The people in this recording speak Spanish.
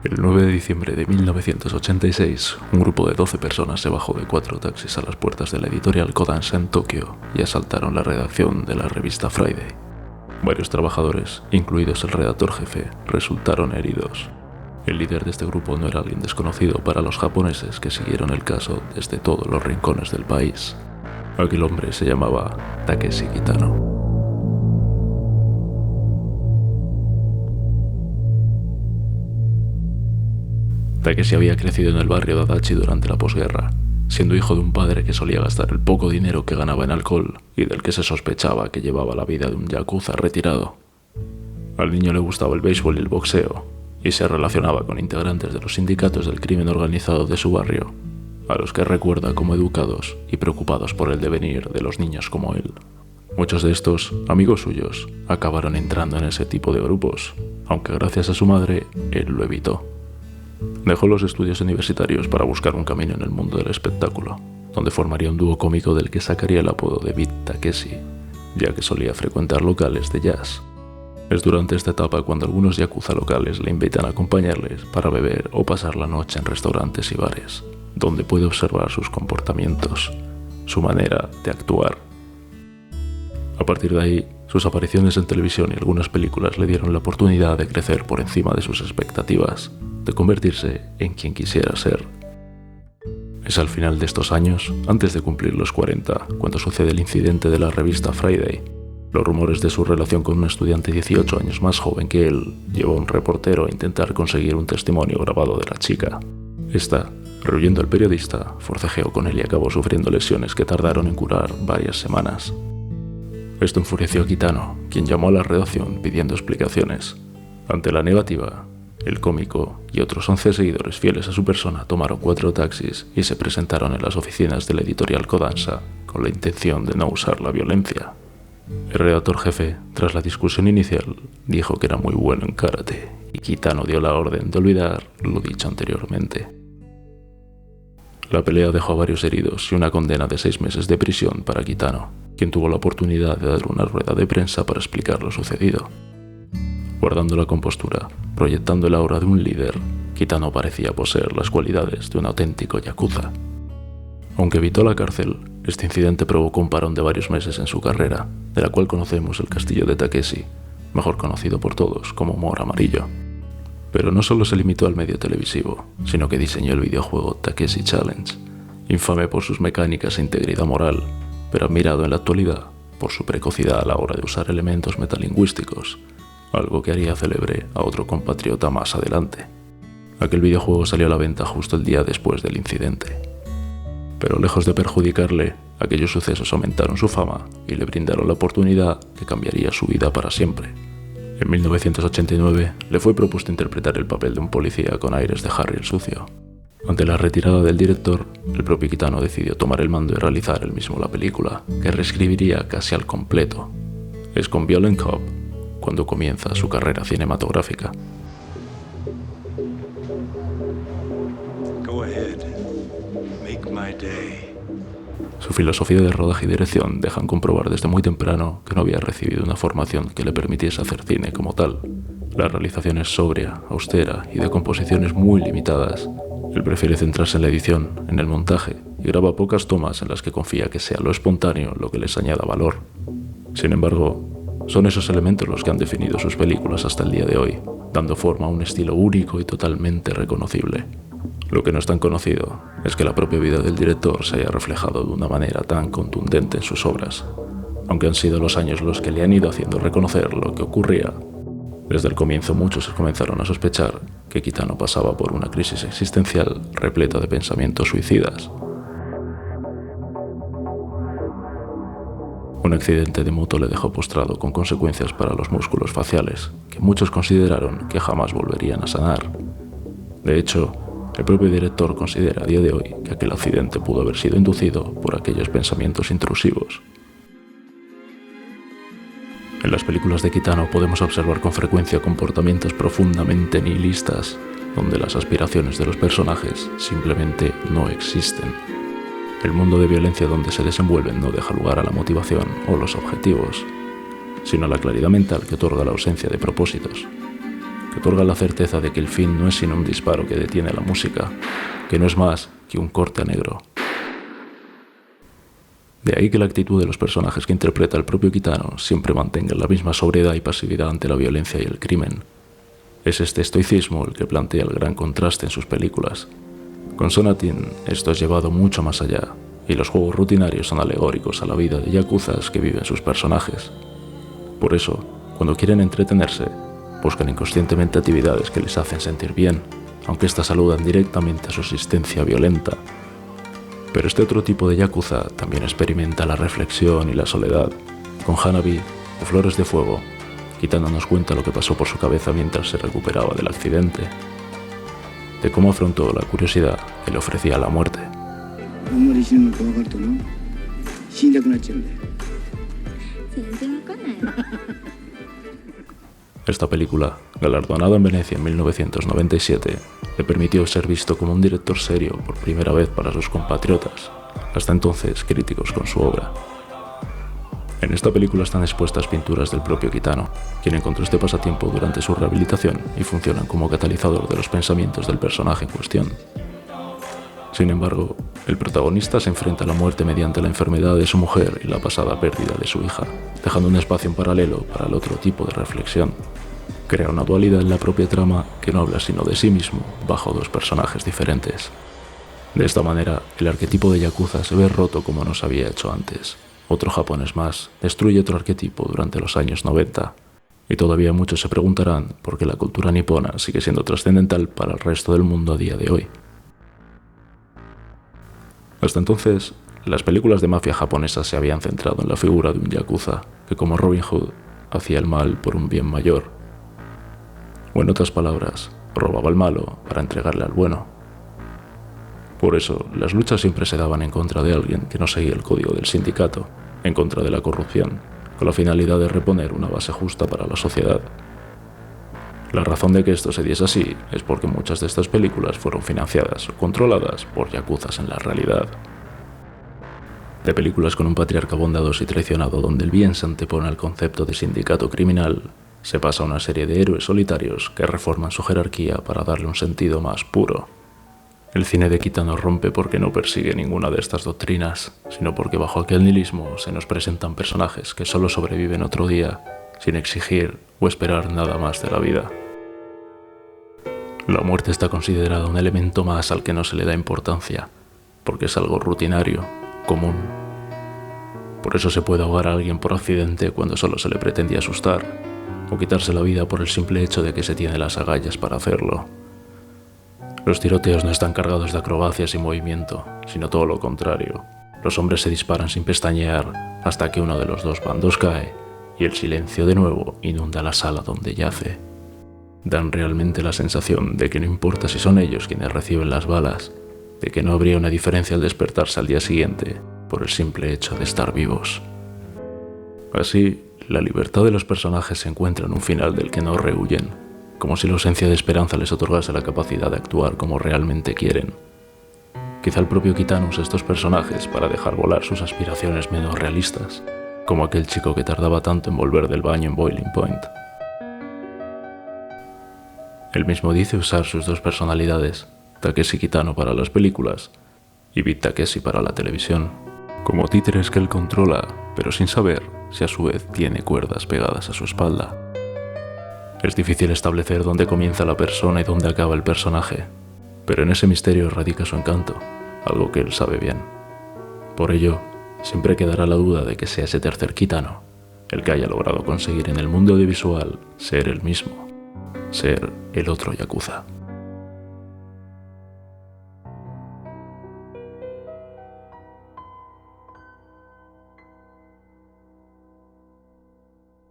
El 9 de diciembre de 1986, un grupo de 12 personas se bajó de 4 taxis a las puertas de la editorial Kodansha en Tokio y asaltaron la redacción de la revista Friday. Varios trabajadores, incluidos el redactor jefe, resultaron heridos. El líder de este grupo no era alguien desconocido para los japoneses que siguieron el caso desde todos los rincones del país. Aquel hombre se llamaba Takeshi Kitano. Takeshi había crecido en el barrio de Adachi durante la posguerra, siendo hijo de un padre que solía gastar el poco dinero que ganaba en alcohol y del que se sospechaba que llevaba la vida de un yakuza retirado. Al niño le gustaba el béisbol y el boxeo, y se relacionaba con integrantes de los sindicatos del crimen organizado de su barrio, a los que recuerda como educados y preocupados por el devenir de los niños como él. Muchos de estos, amigos suyos, acabaron entrando en ese tipo de grupos, aunque gracias a su madre, él lo evitó. Dejó los estudios universitarios para buscar un camino en el mundo del espectáculo, donde formaría un dúo cómico del que sacaría el apodo de Beat Takeshi, ya que solía frecuentar locales de jazz. Es durante esta etapa cuando algunos yakuza locales le invitan a acompañarles para beber o pasar la noche en restaurantes y bares, donde puede observar sus comportamientos, su manera de actuar. A partir de ahí, sus apariciones en televisión y algunas películas le dieron la oportunidad de crecer por encima de sus expectativas, de convertirse en quien quisiera ser. Es al final de estos años, antes de cumplir los 40, cuando sucede el incidente de la revista Friday. Los rumores de su relación con un estudiante 18 años más joven que él llevó a un reportero a intentar conseguir un testimonio grabado de la chica. Esta, rehuyendo al periodista, forcejeó con él y acabó sufriendo lesiones que tardaron en curar varias semanas. Esto enfureció a Kitano, quien llamó a la redacción pidiendo explicaciones. Ante la negativa, el cómico y otros 11 seguidores fieles a su persona tomaron 4 taxis y se presentaron en las oficinas de la editorial Kodansha con la intención de no usar la violencia. El redactor jefe, tras la discusión inicial, dijo que era muy bueno en karate y Kitano dio la orden de olvidar lo dicho anteriormente. La pelea dejó a varios heridos y una condena de 6 meses de prisión para Kitano, quien tuvo la oportunidad de dar una rueda de prensa para explicar lo sucedido. Guardando la compostura, proyectando el aura de un líder, Kitano parecía poseer las cualidades de un auténtico yakuza. Aunque evitó la cárcel, este incidente provocó un parón de varios meses en su carrera, de la cual conocemos el castillo de Takeshi, mejor conocido por todos como Humor Amarillo. Pero no solo se limitó al medio televisivo, sino que diseñó el videojuego Takeshi Challenge, infame por sus mecánicas e integridad moral, pero admirado en la actualidad por su precocidad a la hora de usar elementos metalingüísticos, algo que haría célebre a otro compatriota más adelante. Aquel videojuego salió a la venta justo el día después del incidente. Pero lejos de perjudicarle, aquellos sucesos aumentaron su fama y le brindaron la oportunidad que cambiaría su vida para siempre. En 1989 le fue propuesto interpretar el papel de un policía con aires de Harry el Sucio. Ante la retirada del director, el propio Kitano decidió tomar el mando y realizar él mismo la película, que reescribiría casi al completo. Es con Violent Cop cuando comienza su carrera cinematográfica. Go ahead. Make my day. Su filosofía de rodaje y dirección dejan comprobar desde muy temprano que no había recibido una formación que le permitiese hacer cine como tal. La realización es sobria, austera y de composiciones muy limitadas. Él prefiere centrarse en la edición, en el montaje, y graba pocas tomas en las que confía que sea lo espontáneo lo que les añada valor. Sin embargo, son esos elementos los que han definido sus películas hasta el día de hoy, dando forma a un estilo único y totalmente reconocible. Lo que no es tan conocido es que la propia vida del director se haya reflejado de una manera tan contundente en sus obras, aunque han sido los años los que le han ido haciendo reconocer lo que ocurría. Desde el comienzo muchos comenzaron a sospechar que Kitano pasaba por una crisis existencial repleta de pensamientos suicidas. Un accidente de moto le dejó postrado con consecuencias para los músculos faciales, que muchos consideraron que jamás volverían a sanar. De hecho, el propio director considera a día de hoy que aquel accidente pudo haber sido inducido por aquellos pensamientos intrusivos. En las películas de Kitano podemos observar con frecuencia comportamientos profundamente nihilistas, donde las aspiraciones de los personajes simplemente no existen. El mundo de violencia donde se desenvuelven no deja lugar a la motivación o los objetivos, sino a la claridad mental que otorga la ausencia de propósitos. que otorga la certeza de que el fin no es sino un disparo que detiene la música, que no es más que un corte a negro. De ahí que la actitud de los personajes que interpreta el propio Kitano siempre mantenga la misma sobriedad y pasividad ante la violencia y el crimen. Es este estoicismo el que plantea el gran contraste en sus películas. Con Sonatin esto es llevado mucho más allá, y los juegos rutinarios son alegóricos a la vida de yakuzas que viven sus personajes. Por eso, cuando quieren entretenerse, buscan inconscientemente actividades que les hacen sentir bien, aunque éstas saludan directamente a su existencia violenta. Pero este otro tipo de yakuza también experimenta la reflexión y la soledad. Con Hanabi o Flores de Fuego, Kitano nos cuenta lo que pasó por su cabeza mientras se recuperaba del accidente, de cómo afrontó la curiosidad que le ofrecía la muerte. Esta película, galardonada en Venecia en 1997, le permitió ser visto como un director serio por primera vez para sus compatriotas, hasta entonces críticos con su obra. En esta película están expuestas pinturas del propio Kitano, quien encontró este pasatiempo durante su rehabilitación y funcionan como catalizador de los pensamientos del personaje en cuestión. Sin embargo, el protagonista se enfrenta a la muerte mediante la enfermedad de su mujer y la pasada pérdida de su hija, dejando un espacio en paralelo para el otro tipo de reflexión. Crea una dualidad en la propia trama que no habla sino de sí mismo, bajo dos personajes diferentes. De esta manera, el arquetipo de yakuza se ve roto como no se había hecho antes. Otro japonés más destruye otro arquetipo durante los años 90. Y todavía muchos se preguntarán por qué la cultura nipona sigue siendo trascendental para el resto del mundo a día de hoy. Hasta entonces, las películas de mafia japonesas se habían centrado en la figura de un yakuza que, como Robin Hood, hacía el mal por un bien mayor. O en otras palabras, robaba al malo para entregarle al bueno. Por eso, las luchas siempre se daban en contra de alguien que no seguía el código del sindicato, en contra de la corrupción, con la finalidad de reponer una base justa para la sociedad. La razón de que esto se diese así es porque muchas de estas películas fueron financiadas o controladas por yakuzas en la realidad. De películas con un patriarca bondadoso y traicionado donde el bien se antepone al concepto de sindicato criminal, se pasa a una serie de héroes solitarios que reforman su jerarquía para darle un sentido más puro. El cine de Kitano rompe porque no persigue ninguna de estas doctrinas, sino porque bajo aquel nihilismo se nos presentan personajes que solo sobreviven otro día, sin exigir o esperar nada más de la vida. La muerte está considerada un elemento más al que no se le da importancia, porque es algo rutinario, común. Por eso se puede ahogar a alguien por accidente cuando solo se le pretendía asustar, o quitarse la vida por el simple hecho de que se tiene las agallas para hacerlo. Los tiroteos no están cargados de acrobacias y movimiento, sino todo lo contrario. Los hombres se disparan sin pestañear hasta que uno de los dos bandos cae, y el silencio de nuevo inunda la sala donde yace. Dan realmente la sensación de que no importa si son ellos quienes reciben las balas, de que no habría una diferencia al despertarse al día siguiente por el simple hecho de estar vivos. Así, la libertad de los personajes se encuentra en un final del que no rehuyen, como si la ausencia de esperanza les otorgase la capacidad de actuar como realmente quieren. Quizá el propio Kitano usa estos personajes para dejar volar sus aspiraciones menos realistas, como aquel chico que tardaba tanto en volver del baño en Boiling Point. Él mismo dice usar sus dos personalidades, Takeshi Kitano para las películas y Beat Takeshi para la televisión, como títeres que él controla, pero sin saber si a su vez tiene cuerdas pegadas a su espalda. Es difícil establecer dónde comienza la persona y dónde acaba el personaje, pero en ese misterio radica su encanto, algo que él sabe bien. Por ello, siempre quedará la duda de que sea ese tercer Kitano, el que haya logrado conseguir en el mundo audiovisual ser el mismo, ser el otro yakuza.